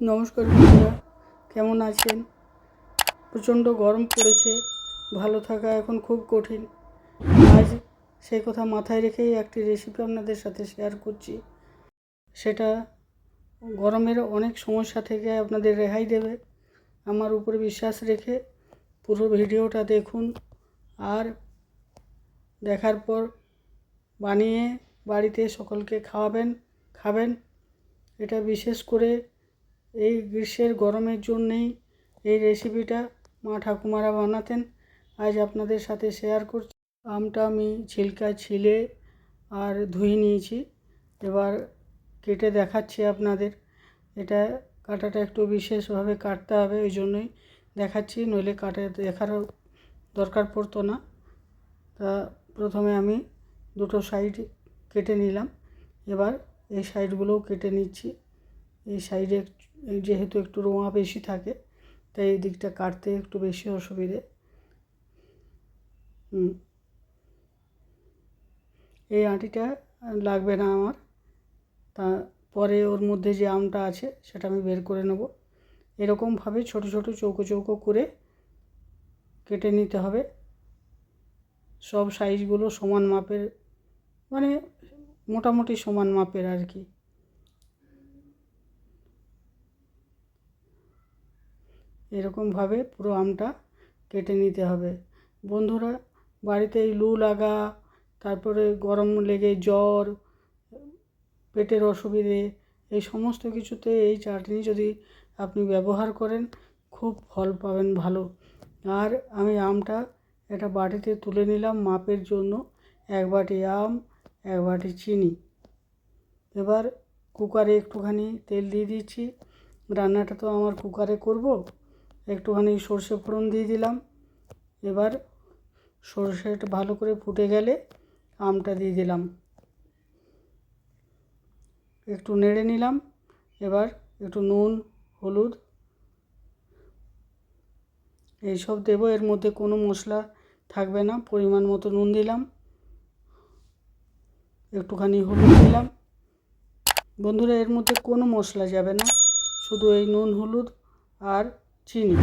নমস্কার বন্ধুরা, কেমন আছেন? প্রচণ্ড গরম পড়েছে, ভালো থাকা এখন খুব কঠিন। আজ সেই কথা মাথায় রেখেই একটি রেসিপি আপনাদের সাথে শেয়ার করছি। সেটা গরমের অনেক সমস্যা থেকে আপনাদের রেহাই দেবে। আমার উপরে বিশ্বাস রেখে পুরো ভিডিওটা দেখুন, আর দেখার পর বানিয়ে বাড়িতে সকলকে খাবেন। এটা বিশেষ করে এই গ্রীষ্মের গরমের জন্যেই এই রেসিপিটা মা ঠাকুমারা বানাতেন। আজ আপনাদের সাথে শেয়ার করছি। আমটা আমি ছিলকা ছিলে আর ধুয়ে নিয়েছি, এবার কেটে দেখাচ্ছি আপনাদের। এটা কাটাটা একটু বিশেষভাবে কাটতে হবে, ওই জন্যই দেখাচ্ছি, নইলে দেখারও দরকার পড়তো না। তা প্রথমে আমি দুটো সাইড কেটে নিলাম, এবার এই সাইডগুলোও কেটে নিচ্ছি। এই সাইডে যেহেতু একটু রোঁয়া বেশি থাকে, তাই এই দিকটা কাটতে একটু বেশি অসুবিধে। এই আঁটিটা লাগবে না আমার, তা পরে ওর মধ্যে যে আমটা আছে সেটা আমি বের করে নেব। এরকমভাবে ছোট ছোট চৌকো চৌকো করে কেটে নিতে হবে। সব সাইজগুলো সমান মাপের, মানে মোটামুটি সমান মাপের আর কি। এরকমভাবে পুরো আমটা কেটে নিতে হবে। বন্ধুরা, বাড়িতে এই লু লাগা, তারপরে গরম লেগে জ্বর, পেটের অসুবিধে, এই সমস্ত কিছুতে এই চাটনি যদি আপনি ব্যবহার করেন, খুব ফল পাবেন ভালো। আর আমি আমটা একটা বাটিতে তুলে নিলাম মাপের জন্য। 1 বাটি আম, 1 বাটি চিনি। এবার কুকারে একটুখানি তেল দিয়ে দিচ্ছি। রান্নাটা তো আমার কুকারে করব। একটুখানি সর্ষে ফোড়ন দিয়ে দিলাম। এবার সর্ষেটা ভালো করে ফুটে গেলে আমটা দিয়ে দিলাম, একটু নেড়ে নিলাম। এবার একটু নুন, হলুদ এইসব দেবো। এর মধ্যে কোনো মশলা থাকবে না। পরিমাণ মতো নুন দিলাম, একটুখানি হলুদ দিলাম। বন্ধুরা, এর মধ্যে কোনো মশলা যাবে না, শুধু এই নুন, হলুদ আর চিনি।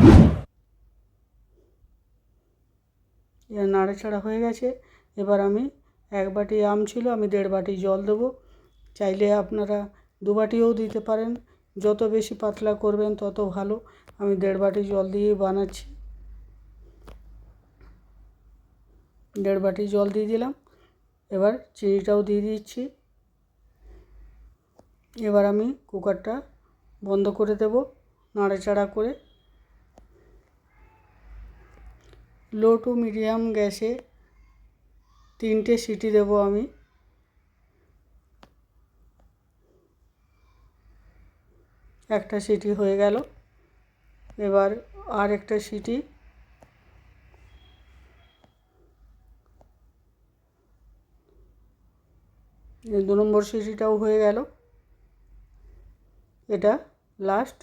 এর নাড়াচাড়া হয়ে গেছে। এবার আমি 1 বাটি আম ছিল, আমি 1.5 বাটি জল দেবো। চাইলে আপনারা 2 বাটিও দিতে পারেন, যত বেশি পাতলা করবেন তত ভালো। আমি 1.5 বাটি জল দিয়েই বানাচ্ছি। 1.5 বাটি জল দিয়ে দিলাম। এবার চিনিটাও দিয়ে দিচ্ছি। এবার আমি কুকারটা বন্ধ করে দেব, নাড়াচাড়া করে। লো টু মিডিয়াম গ্যাসে 3টে সিটি দেব আমি। একটা সিটি হয়ে গেল। এবার আর একটা সিটি। 2 নম্বর সিটিটাও হয়ে গেল। এটা লাস্ট।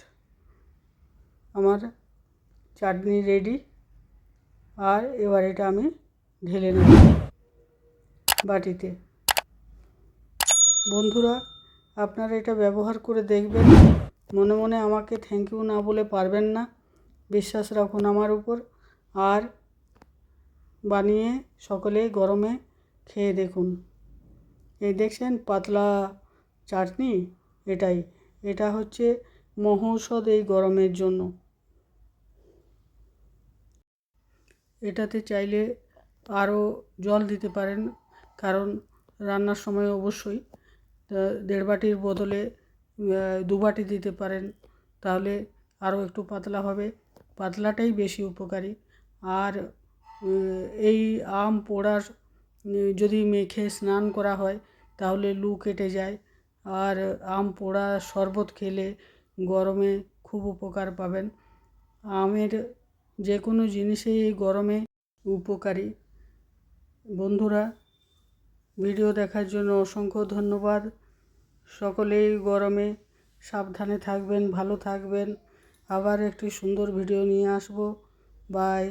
আমার চাটনি রেডি। আর এবার এটা আমি ঢেলে নেব বাটিতে। বন্ধুরা, আপনারা এটা ব্যবহার করে দেখবেন। মনে মনে আমাকে থ্যাংক ইউ না বলে পারবেন না। বিশ্বাস রাখুন আমার উপর, আর বানিয়ে সকলে গরমে খেয়ে দেখুন। এই দেখছেন পাতলা চাটনি, এটা হচ্ছে মহৌষধ এই গরমের জন্য। এটাতে চাইলে আরও জল দিতে পারেন, কারণ রান্নার সময় অবশ্যই 1.5 বাটির বদলে 2 বাটি দিতে পারেন, তাহলে আরও একটু পাতলা হবে। পাতলাটাই বেশি উপকারী। আর এই আম পোড়ার যদি মেখে স্নান করা হয় তাহলে লু কেটে যায়। আর আম পোড়া শরবত খেলে গরমে খুব উপকার পাবেন। আমের যে কোনো জিনিসই এই গরমে উপকারী। বন্ধুরা, ভিডিও দেখার জন্য অসংখ্য ধন্যবাদ। সকলেই গরমে সাবধানে থাকবেন, ভালো থাকবেন। আবার একটি সুন্দর ভিডিও নিয়ে আসব। বাই।